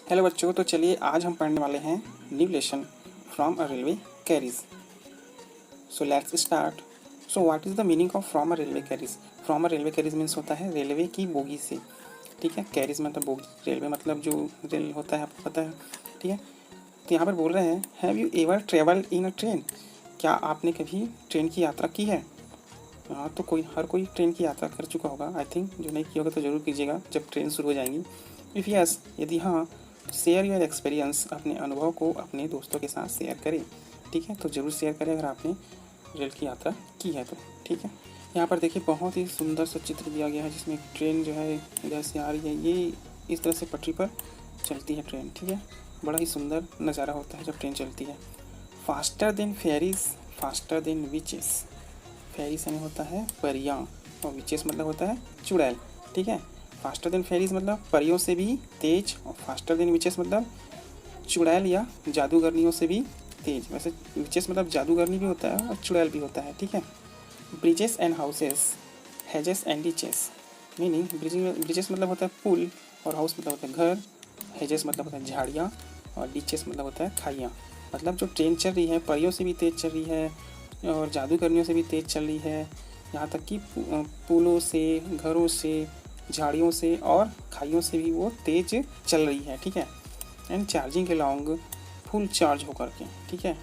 Hello बच्चों, तो चलिए आज हम पढ़ने वाले हैं new lesson from a railway carries. So let's start. So what is the meaning of from a railway carries? From a railway carries means होता है रेलवे की बोगी से। ठीक है, कैरीज मतलब बोगी, रेलवे मतलब जो रेल होता है, आपको पता है। ठीक है, तो यहाँ पर बोल रहे हैं have you ever travelled in a train? क्या आपने कभी ट्रेन की यात्रा की है? हाँ, तो हर कोई ट्रेन की यात्रा कर चुका होगा आई थिंक। जो नहीं किया होगा तो ज़रूर कीजिएगा जब ट्रेन शुरू हो जाएंगी। इफ़ यस, यदि हाँ, शेयर योर एक्सपीरियंस, अपने अनुभव को अपने दोस्तों के साथ शेयर करें। ठीक है, तो ज़रूर शेयर करें अगर आपने रेल की यात्रा की है तो। ठीक है, यहाँ पर देखिए बहुत ही सुंदर सा चित्र दिया गया है जिसमें ट्रेन जो है इधर से आ रही है। ये इस तरह से पटरी पर चलती है ट्रेन। ठीक है, बड़ा ही सुंदर नज़ारा होता है जब ट्रेन चलती है। Faster than fairies, faster than witches. Fairies यानी होता है परियां, और विचेस मतलब होता है चुड़ैल। ठीक है, फास्टर देन फेरीज मतलब परियों से भी तेज, और फास्टर देन विचेस मतलब चुड़ैल या जादूगरनियों से भी तेज। वैसे विचेस मतलब जादूगरनी भी होता है और चुड़ैल भी होता है। ठीक है, bridges and houses, hedges and ditches. Meaning bridges मतलब होता है पुल, और हाउस मतलब होता है घर, हेजेस मतलब होता है झाड़ियाँ, और डिचेस मतलब होता है खाइयाँ। मतलब जो ट्रेन चल रही है परियों से भी तेज़ चल रही है और जादूगरनियों से भी तेज़ चल रही है, यहाँ तक कि पुलों से, घरों से, झाड़ियों से और खाइयों से भी वो तेज़ चल रही है। ठीक है, एंड चार्जिंग के लॉन्ग, फुल चार्ज होकर के। ठीक है,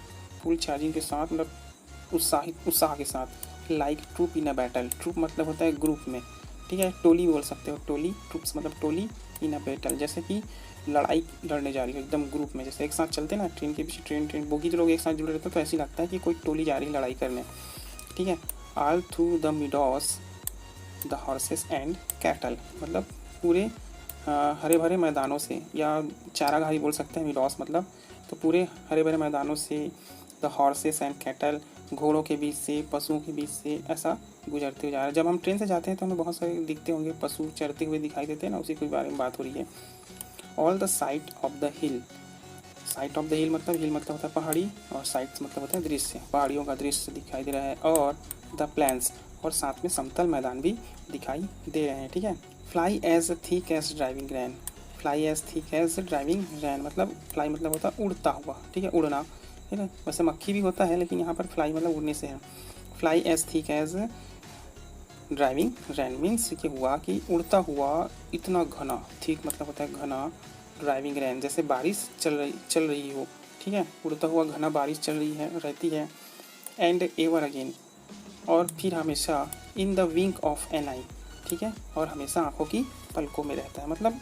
फुल चार्जिंग के साथ मतलब उत्साह के साथ। Like troop in a battle, troop मतलब होता है ग्रुप में। ठीक है, टोली बोल सकते हो, टोली, ट्रूप्स मतलब टोली, इन अ बैटल जैसे कि लड़ाई लड़ने जा रही हो एकदम ग्रुप में। जैसे एक साथ चलते ना ट्रेन के पीछे, ट्रेन बोगी जो लोग एक साथ जुड़े रहते हैं तो ऐसे लगता है कि कोई टोली जा रही है लड़ाई करने। ठीक है, all through the meadows the horses and cattle मतलब पूरे हरे भरे मैदानों से, या चारागाही बोल सकते हैं मिडॉस मतलब। तो पूरे हरे भरे मैदानों से, द हॉर्सेस एंड कैटल घोड़ों के बीच से, पशुओं के बीच से ऐसा गुजरते हुए जा रहा है। जब हम ट्रेन से जाते हैं तो हमें बहुत सारे दिखते होंगे पशु चरते हुए दिखाई देते हैं ना, उसी के बारे में बात हो रही है। All the sight of the hill, site of the हिल मतलब होता है पहाड़ी, और साइट्स मतलब होता है दृश्य, पहाड़ियों का दृश्य दिखाई दे रहा है। और द प्लैन्स, और साथ में समतल मैदान भी दिखाई दे रहे हैं। ठीक है, fly as thick as driving rain, fly as thick as driving rain मतलब फ्लाई मतलब होता है उड़ता हुआ। ठीक है, उड़ना। ठीक है, वैसे मक्खी भी होता है लेकिन यहाँ पर फ्लाई मतलब उड़ने से है। Fly as thick as driving rain means ये हुआ कि उड़ता हुआ इतना घना, ठीक मतलब होता है घना, ड्राइविंग रैन जैसे बारिश चल रही हो। ठीक है, उड़ता हुआ घना बारिश चल रही है, रहती है। एंड एवर अगेन, और फिर हमेशा, in the wink of an eye. ठीक है, और हमेशा आंखों की पलकों में रहता है। मतलब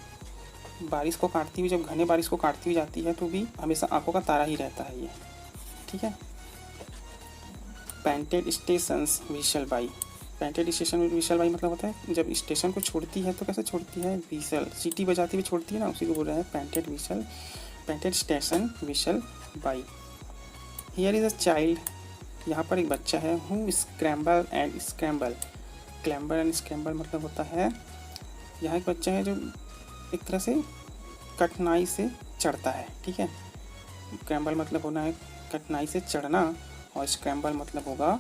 बारिश को काटती हुई, जब घने बारिश को काटती हुई जाती है तो भी हमेशा आंखों का तारा ही रहता है ये। ठीक है, painted stations whistle by, painted station whistle by मतलब होता है जब स्टेशन को छोड़ती है तो कैसे छोड़ती है, व्हीसल सीटी बजाती हुई छोड़ती है ना, उसी को बोल रहे हैं painted whistle, painted station whistle by. Here is a child, यहाँ पर एक बच्चा है, who scramble and scramble, clamber and scramble मतलब होता है, यहाँ एक बच्चा है जो एक तरह से कठिनाई से चढ़ता है। ठीक है, क्रैम्बल मतलब होना है कठिनाई से चढ़ना, और स्क्रैम्बल मतलब होगा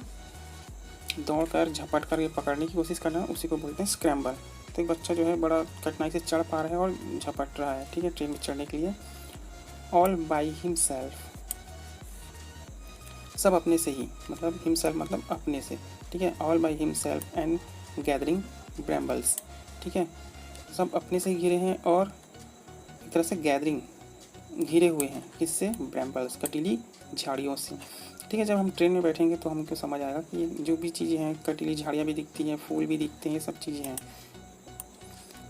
दौड़ कर झपट कर ये पकड़ने की कोशिश करना, उसी को बोलते हैं स्क्रैम्बल। तो एक बच्चा जो है बड़ा कठिनाई से चढ़ पा रहा है और झपट रहा है। ठीक है, ट्रेन में चढ़ने के लिए। ऑल बाई हिमसेल्फ, सब अपने से ही मतलब हिमसेल्फ मतलब अपने से। ठीक है, all by himself and gathering brambles. ठीक है, सब अपने से घिरे हैं और एक तरह से गैदरिंग घिरे हुए हैं, किससे, ब्रैम्बल्स कटीली झाड़ियों से। ठीक है, जब हम ट्रेन में बैठेंगे तो हमको समझ आएगा कि जो भी चीज़ें हैं, कटीली झाड़ियाँ भी दिखती हैं, फूल भी दिखते हैं, सब चीज़ें हैं।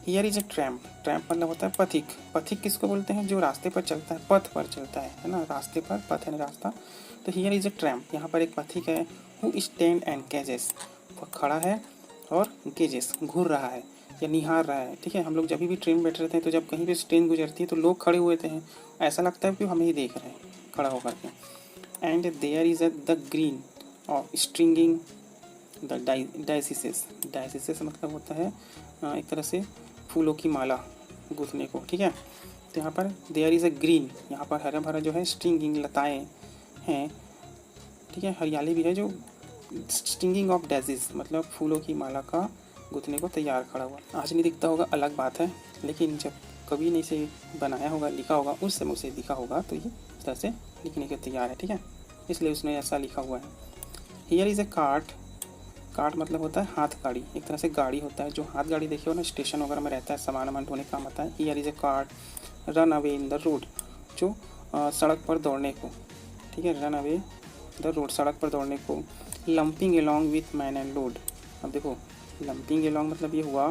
Here is a tramp, tramp मतलब होता है पथिक, पथिक किसको बोलते हैं, जो रास्ते पर चलता है, पथ पर चलता है ना, रास्ते पर, पथ है रास्ता। तो हियर इज अ ट्रैम्प, यहाँ पर एक पथिक है, हु स्टैंड एंड गेजेस, वह खड़ा है और गेजेस घूर रहा है या निहार रहा है। ठीक है, हम लोग जब भी ट्रेन में बैठे रहते हैं तो जब कहीं भी ट्रेन गुजरती है तो लोग खड़े हुए थे, ऐसा लगता है कि हमें ही देख रहे हैं खड़ा होकर के। And there is a the green for stringing the daisies, daisies मतलब होता है एक तरह से फूलों की माला गूंथने को। ठीक है, तो यहाँ पर देयर इज़ अ ग्रीन, यहाँ पर हरा भरा जो है स्ट्रिंगिंग लताएँ हैं। ठीक है, हरियाली भी है, जो स्टिंगिंग ऑफ डेजिस मतलब फूलों की माला का गूंथने को तैयार खड़ा हुआ। आज नहीं दिखता होगा अलग बात है, लेकिन जब कवि ने इसे बनाया होगा, लिखा होगा, उस समय उसे दिखा होगा तो ये इस तरह से लिखने के तैयार है, ठीक है, इसलिए उसने ऐसा लिखा हुआ है। Here is a cart. Cart मतलब होता है हाथ गाड़ी, एक तरह से गाड़ी होता है, जो हाथ गाड़ी देखिए हो ना, स्टेशन वगैरह में रहता है, सामान वामान ढोने का काम आता है। Here is a cart run away in the road, जो सड़क पर दौड़ने को, ठीक है, रन अवे द रोड, सड़क पर दौड़ने को। Lumping along with man and load. अब देखो लंपिंग एलॉन्ग मतलब ये हुआ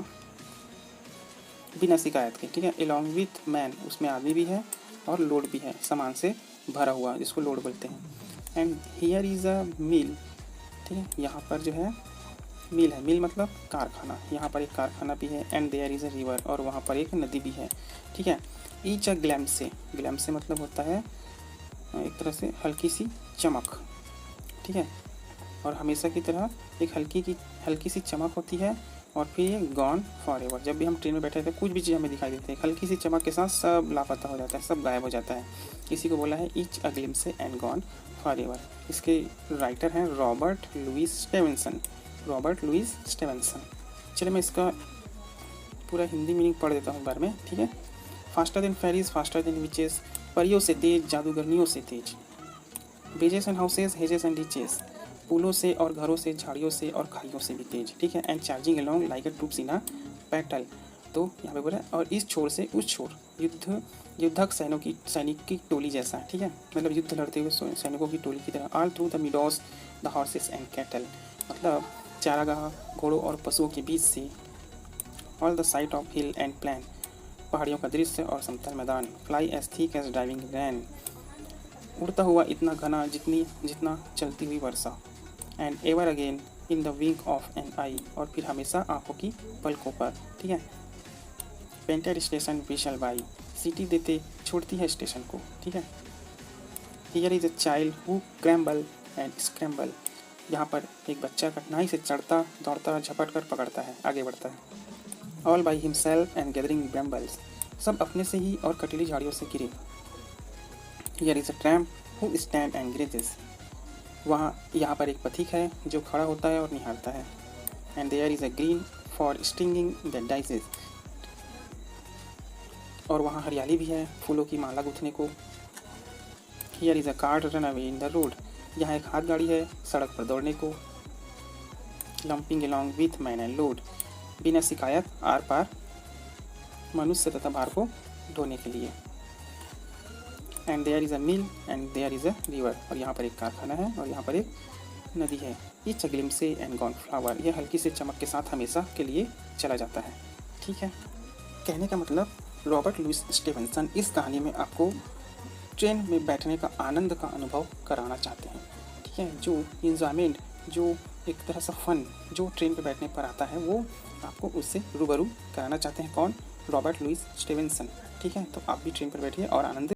बिना शिकायत के, ठीक है। एलॉन्ग विथ मैन, उसमें आदमी भी है और लोड भी है, सामान से भरा हुआ, जिसको लोड बोलते हैं। एंड हियर इज़ अ मिल, ठीक है, यहाँ पर जो है मिल है, मिल मतलब कारखाना, यहाँ पर एक कारखाना भी है। And there is a river, और वहाँ पर एक नदी भी है, ठीक है। Each a glimpse, glimpse मतलब होता है एक तरह से हल्की सी चमक, ठीक है, और हमेशा की तरह एक हल्की सी चमक होती है। और फिर ये गॉन फॉर एवर, जब भी हम ट्रेन में बैठे थे कुछ भी चीज़ हमें दिखाई देती है, हल्की सी चमक के साथ सब लापता हो जाता है, सब गायब हो जाता है, इसी को बोला है each a glimpse and gone for ever. इसके राइटर हैं Robert Louis Stevenson, Robert Louis Stevenson. चलिए मैं इसका पूरा हिंदी मीनिंग पढ़ देता हूँ एक बार में, ठीक है। Faster than fairies, faster than witches, परियों से तेज, जादूगरनियों से तेज। Bridges and houses, hedges and ditches, पुलों से और घरों से, झाड़ियों से और खाइयों से भी तेज, ठीक है। And charging along like a troops in a battle, तो यहाँ पे बोला और इस छोर से उस छोर, युद्धक सैनिक की टोली जैसा, ठीक है, मतलब युद्ध लड़ते हुए सैनिकों की टोली की तरह। All through the meadows the horses and cattle, मतलब चारागाह, घोड़ों और पशुओं के बीच से। All the sight of hill and plain, पहाड़ियों का दृश्य और समतल मैदान। Fly as thick as driving rain, उड़ता हुआ इतना घना जितना चलती हुई वर्षा। And ever again in the wink of an eye, और फिर हमेशा आंखों की पलकों पर, ठीक है। पेंटेड स्टेशन विशल बाई, सीटी देते छोड़ती है स्टेशन को, ठीक है। Here is a child who clamber and scramble, यहाँ पर एक बच्चा कठिनाई से चढ़ता, दौड़ता, झपट कर पकड़ता है, आगे बढ़ता है। All by himself and gathering brambles, सब अपने से ही और कटीली झाड़ियों से घिरे। Here is a tramp who stand and gazes, यहाँ पर एक पथिक है जो खड़ा होता है और निहारता है। And there is a green for stinging the dices, और वहाँ हरियाली भी है फूलों की माला गूंथने को। Here is a cart run away in the road, यहाँ एक हाथ गाड़ी है सड़क पर दौड़ने को। Lumping along with man and load, बिना शिकायत आर पार मनुष्य तथा भार को ढोने के लिए। And there is a mill and there is a river, और यहाँ पर एक कारखाना है और यहाँ पर एक नदी है। Each a glimpse and gone flower, यह हल्की से चमक के साथ हमेशा के लिए चला जाता है, ठीक है। कहने का मतलब रॉबर्ट लुइस स्टीवेंसन इस कहानी में आपको ट्रेन में बैठने का आनंद का अनुभव कराना चाहते हैं, ठीक है। जो इंजॉयमेंट, जो एक तरह से फन जो ट्रेन पे बैठने पर आता है, वो आपको उससे रूबरू कराना चाहते हैं। कौन? रॉबर्ट लुइस स्टीवेंसन, ठीक है। तो आप भी ट्रेन पर बैठिए और आनंद